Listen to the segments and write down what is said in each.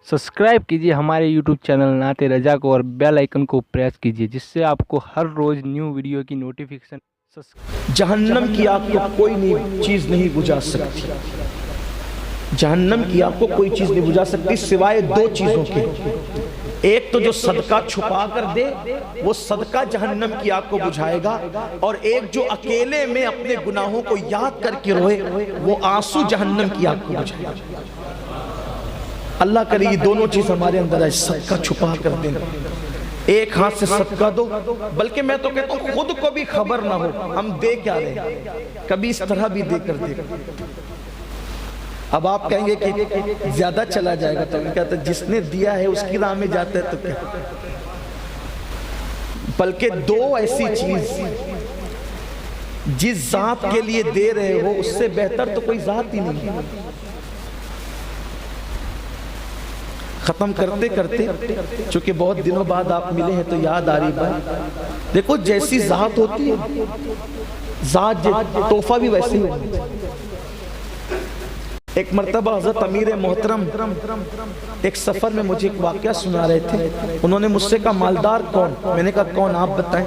Subscribe कीजिए हमारे YouTube channel नाते रजा को और बेल आइकन को प्रेस कीजिए जिससे आपको हर रोज़ न्यू वीडियो की नोटिफिकेशन। जहन्नम की आग को कोई चीज नहीं बुझा सकती। जहन्नम की आग को कोई चीज नहीं बुझा सकती सिवाय दो चीजों के। एक तो जो सदका छुपा कर दे वो सदका जहन्नम की आग को बुझाएगा, और एक जो अकेले में अपने गुनाहों को याद करके रोए वो आंसू जहन्नम की आग को बुझाएगा। अल्लाह करे ये दोनों चीज हमारे अंदर है, सदका छुपा कर देना। एक हाथ से सदका दो, बल्कि मैं तो कहता हूँ खुद को भी खबर ना हो हम दे क्या रहे, कभी इस तरह भी दे कर दे। अब आप कहेंगे कि ज्यादा चला जाएगा, तो मैं कहता जिसने दिया है उसकी राह में जाता है तो क्या। बल्कि दो ऐसी चीज जिस जात के लिए दे रहे हो उससे बेहतर तो कोई जात ही नहीं है। खत्म करते करते, चूंकि बहुत दिनों बाद आप मिले हैं तो याद आ रही बात। देखो जैसी जात होती है जात तोहफा भी वैसे ही होती है। एक मर्तबा हज़रत अमीर मोहतरम एक सफ़र में मुझे एक वाक़या सुना रहे थे। उन्होंने मुझसे कहा मालदार कौन? मैंने कहा कौन आप बताएं।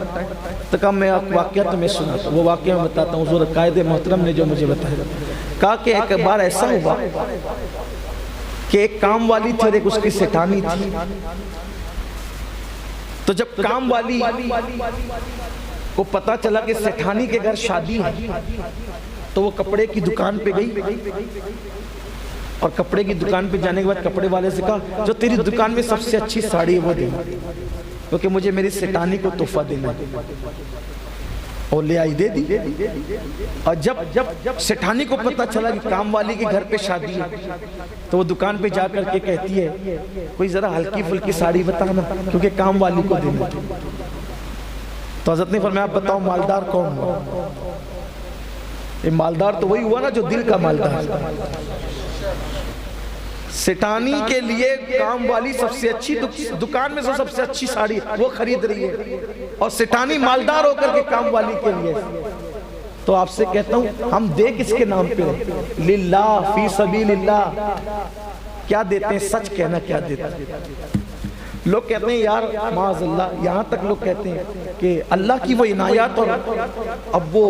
तो कहा मैं वाक़या तो मैं सुनाता हूँ, वो वाक़या मैं बताता हूँ। हुज़ूर कायदे मोहतरम ने जो मुझे बताया, कहा कि एक बार ऐसा हुआ कि एक काम वाली थी और एक उसकी सेठानी थी। तो जब काम वाली को पता चला कि सेठानी के घर शादी है तो वो कपड़े की दुकान पे गई, और कपड़े की दुकान पे जाने के बाद कपड़े वाले से कहा जो तेरी दुकान में सबसे अच्छी साड़ी है वो देना, क्योंकि मुझे मेरी सेठानी को तोहफा देना है। और ले आई, दे दी। और जब सेठानी को पता चला कि काम वाली के घर पे शादी है तो वो दुकान पे जा करके कहती है कोई जरा हल्की फुल्की साड़ी बताना, क्योंकि काम वाली को देना। तो हज़रत ने फरमाया आप बताओ मालदार कौन हुआ? ये मालदार तो वही हुआ ना जो दिल का मालदार। सेठानी के लिए काम वाली सबसे अच्छी दुकान में से सबसे अच्छी साड़ी वो खरीद रही है, और सेठानी मालदार होकर के काम वाली के लिए। तो आपसे कहता हूं हम दे किसके नाम पे? लिल्लाह फी सबीलिल्लाह। क्या देते हैं? सच कहना क्या देते हैं? लोग कहते हैं यार माज़अल्लाह, यहाँ तक लोग कहते हैं कि अल्लाह की वो इनायत और अब वो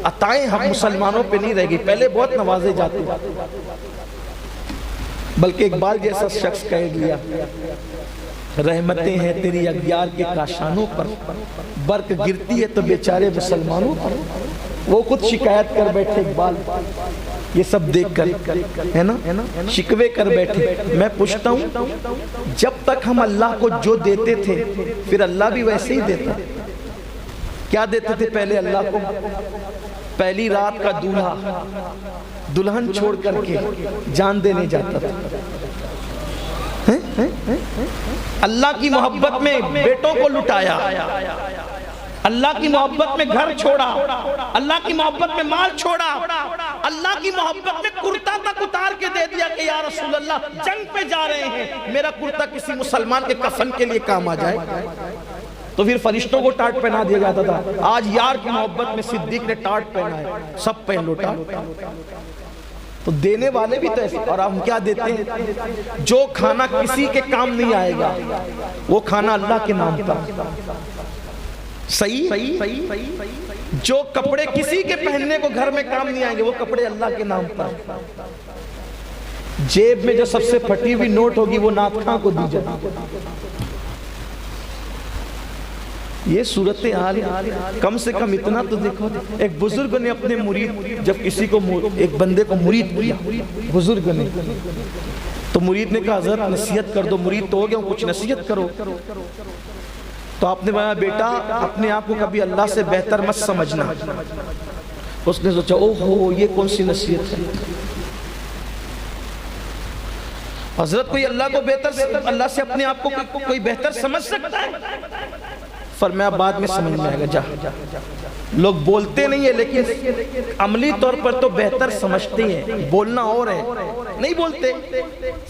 अताएं हम मुसलमानों पे नहीं रह गई, पहले बहुत नवाजे जाते। बल्कि इकबाल जैसा शख्स कह दिया रहमतें हैं तेरी अग्यार के काशानों पर, बर्क गिरती है तो बेचारे मुसलमानों पर। वो खुद शिकायत कर बैठे इकबाल, ये सब देख कर, है ना, शिकवे कर बैठे। मैं पूछता हूँ जब तक हम अल्लाह को जो देते थे फिर अल्लाह भी वैसे ही देता। क्या देते थे पहले अल्लाह को? पहली रात का दूल्हा दुल्हन छोड़ करके जान देने जाता था। अल्लाह की मोहब्बत में बेटों को लुटाया, अल्लाह की मोहब्बत में घर छोड़ा, अल्लाह की मोहब्बत में माल छोड़ा, अल्लाह की मोहब्बत में कुर्ता तक उतार के दे दिया कि या रसूल अल्लाह जंग पे जा रहे हैं, मेरा कुर्ता किसी मुसलमान के कफन के लिए काम आ जाए। तो फिर फरिश्तों को टाट पहना दिया जाता था। आज यार की मोहब्बत में सिद्दीक ने टाट पहना है, सब पहन लो टाट। तो देने वाले भी तो ऐसे। और हम क्या देते हैं? जो खाना किसी के काम नहीं आएगा वो खाना अल्लाह के नाम पर। सही? जो कपड़े किसी के पहनने को घर में काम नहीं आएंगे वो कपड़े अल्लाह के नाम पर। जेब में जो सबसे फटी हुई नोट होगी वो नाथखा को दी जाएगी। ये सूरत हाल। कम से कम इतना तो देखो, एक बुजुर्ग ने अपने मुरीद, जब किसी को एक बंदे को मुरीद किया बुजुर्ग ने, तो मुरीद ने कहा हज़रत नसीहत कर दो, मुरीद तो हो गया कुछ नसीहत करो। तो आपने बताया बेटा अपने आप को कभी अल्लाह से बेहतर मत समझना। उसने सोचा ओहो ये कौन सी नसीहत है? हजरत कोई अल्लाह को बेहतर, अल्लाह से अपने आप को कोई बेहतर समझ सकता है? फरमाया बाद में समझ में आएगा। जा लोग बोलते नहीं है लेकिन अमली तौर पर तो बेहतर समझते हैं, बोलना और है, नहीं बोलते,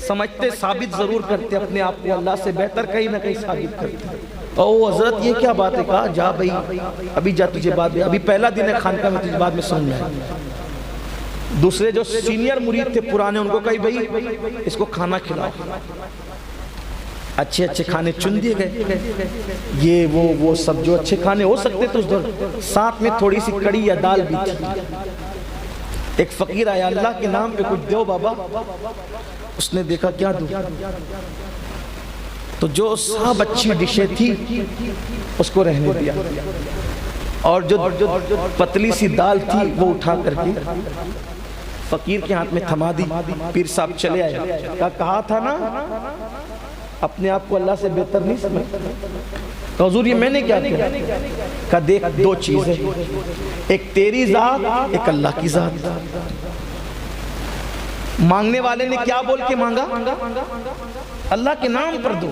समझते, साबित जरूर करते अपने आप को अल्लाह से बेहतर कहीं ना कहीं साबित करते। ओ हजरत ये क्या बात है? कहा जा भाई अभी जा, तुझे बाद में, अभी पहला दिन है खानका में, तुझे बाद में समझ में आएगा। دوسرے جو سینئر مرید تھے پرانے، ان کو کہی بھائی اس کو کھانا کھلاؤ، اچھے اچھے کھانے چن دیے گئے، یہ وہ سب جو اچھے کھانے ہو سکتے تھے اس دور، ساتھ میں تھوڑی سی کڑی یا دال بھی تھی۔ ایک فقیر آیا، اللہ کے نام پہ کچھ دو بابا۔ اس نے دیکھا کیا دوں، تو جو سب اچھی ڈشیں تھی اس کو رہنے دیا، اور جو پتلی سی دال تھی وہ اٹھا کر کے فقیر کے ہاتھ میں تھما دی۔ پیر صاحب چلے آئے، کہا تھا نا اپنے آپ کو اللہ سے بہتر نہیں سمجھتا، کہ حضور یہ میں نے کیا کیا؟ کہا دیکھ دو چیزیں، ایک تیری ذات، ایک اللہ کی ذات۔ مانگنے والے نے کیا بول کے مانگا؟ اللہ کے نام پر دو۔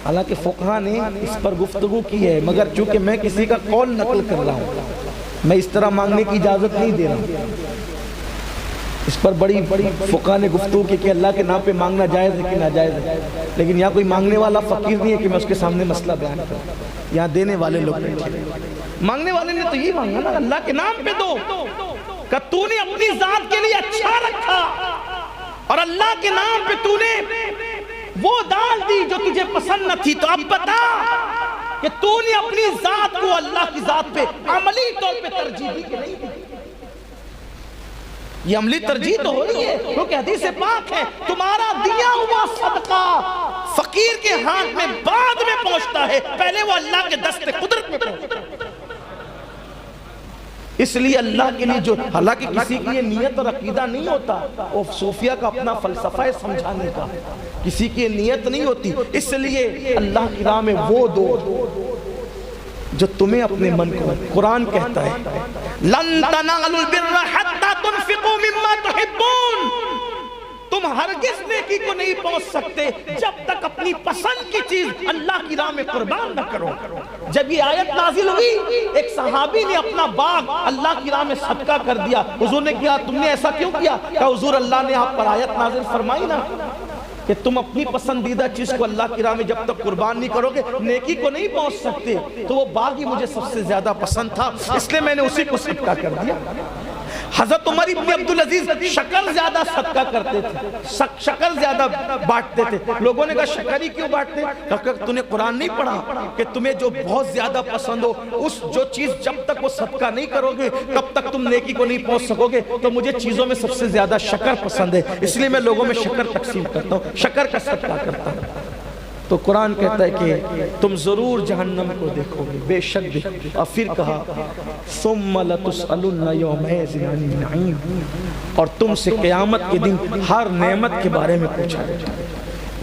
حالانکہ فقہا نے اس پر گفتگو کی ہے، مگر چونکہ میں کسی کا قول نقل کر رہا ہوں، میں اس طرح مانگنے کی اجازت نہیں دے رہا۔ اس پر بڑی فقہا نے گفتگو کی کہ اللہ کے نام پہ مانگنا جائز ہے کہ ناجائز ہے، لیکن یہاں کوئی مانگنے والا فقیر نہیں ہے کہ میں اس کے سامنے مسئلہ بیان کروں، یہاں دینے والے لوگ بیٹھے۔ مانگنے والے نے تو یہ مانگا نا اللہ کے نام پہ دو، کہ تو نے اپنی ذات کے لیے اچھا رکھا اور اللہ کے نام پہ تو نے وہ دال دی جو تجھے پسند نہ تھی، تو اب بتا کہ تو نے اپنی ذات کو اللہ کی ذات پہ عملی طور پہ ترجیح دی کہ نہیں دی؟ یہ عملی ترجیح تو ہو رہی ہے، کیونکہ حدیث پاک ہے تمہارا دیا ہوا صدقہ فقیر کے ہاتھ میں بعد میں پہنچتا ہے، پہلے وہ اللہ کے دست قدرت میں پہنچتا ہے۔ اس لیے اللہ کے لیے جو، حالانکہ کسی کی یہ نیت اور عقیدہ نہیں ہوتا، وہ صوفیہ کا اپنا فلسفہ ہے سمجھانے کا، کسی کی نیت نہیں ہوتی، اس لیے اللہ کی راہ میں وہ دو جو تمہیں اپنے من کو، قرآن کہتا ہے لَن تَنَالُوا الْبِرَّ حَتَّى تُنْفِقُوا مِمَّا تُحِبُّونَ، تم ہرگز نیکی کو نہیں پہنچ سکتے جب تک اپنی پسند کی چیز اللہ کی راہ میں قربان نہ کرو۔ جب یہ آیت نازل ہوئی، ایک صحابی نے اپنا باغ اللہ کی راہ میں صدقہ کر دیا۔ حضور نے کہا تم نے ایسا کیوں کیا؟ کہا حضور اللہ نے آپ پر آیت نازل فرمائی نا کہ تم اپنی پسندیدہ چیز کو اللہ کی راہ میں جب تک قربان نہیں کرو گے نیکی کو نہیں پہنچ سکتے۔ تو وہ باغ ہی مجھے سب سے زیادہ پسند تھا، اس لیے میں نے اسی کو صدقہ کر دیا۔ حضرت عمر ابن عبدالعزیز شکر زیادہ صدقہ کرتے تھے، شکر زیادہ بانٹتے تھے۔ لوگوں نے کہا شکر ہی کیوں بانٹتے؟ کہا تو نے قرآن نہیں پڑھا کہ تمہیں جو بہت زیادہ پسند ہو، اس جو چیز جب تک وہ صدقہ نہیں کرو گے تب تک تم نیکی کو نہیں پہنچ سکو گے۔ تو مجھے چیزوں میں سب سے زیادہ شکر پسند ہے، اس لیے میں لوگوں میں شکر تقسیم کرتا ہوں، شکر کا صدقہ کرتا ہوں۔ تو قرآن کہتا ہے کہ تم ضرور جہنم کو دیکھو گے، بے شک دیکھو گے۔ اور پھر کہا ثُمَّ لَتُسْأَلُنَّ يَوْمَئِذٍ عَنِ النَّعِيمِ، اور تم سے قیامت کے دن ہر نعمت کے بارے میں پوچھا جائے گا۔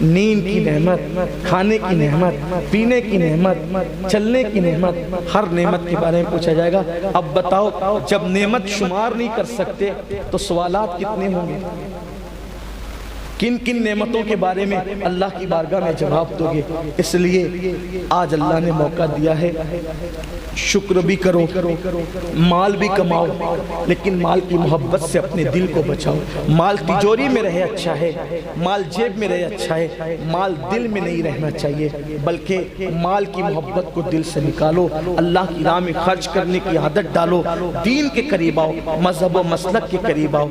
نیند کی نعمت، کھانے کی نعمت، پینے کی نعمت، چلنے کی نعمت، ہر نعمت کے بارے میں پوچھا جائے گا۔ اب بتاؤ جب نعمت شمار نہیں کر سکتے تو سوالات کتنے ہوں گے؟ کن کن نعمتوں کے بارے میں اللہ کی بارگاہ میں جواب دو گے؟ اس لیے آج اللہ نے موقع دیا ہے، شکر بھی کرو، مال بھی کماؤ، لیکن مال کی محبت سے اپنے دل کو بچاؤ۔ مال تجوری میں رہے اچھا ہے، مال جیب میں رہے اچھا ہے، مال دل میں نہیں رہنا چاہیے، بلکہ مال کی محبت کو دل سے نکالو، اللہ کی راہ میں خرچ کرنے کی عادت ڈالو، دین کے قریب آؤ، مذہب و مسلک کے قریب آؤ۔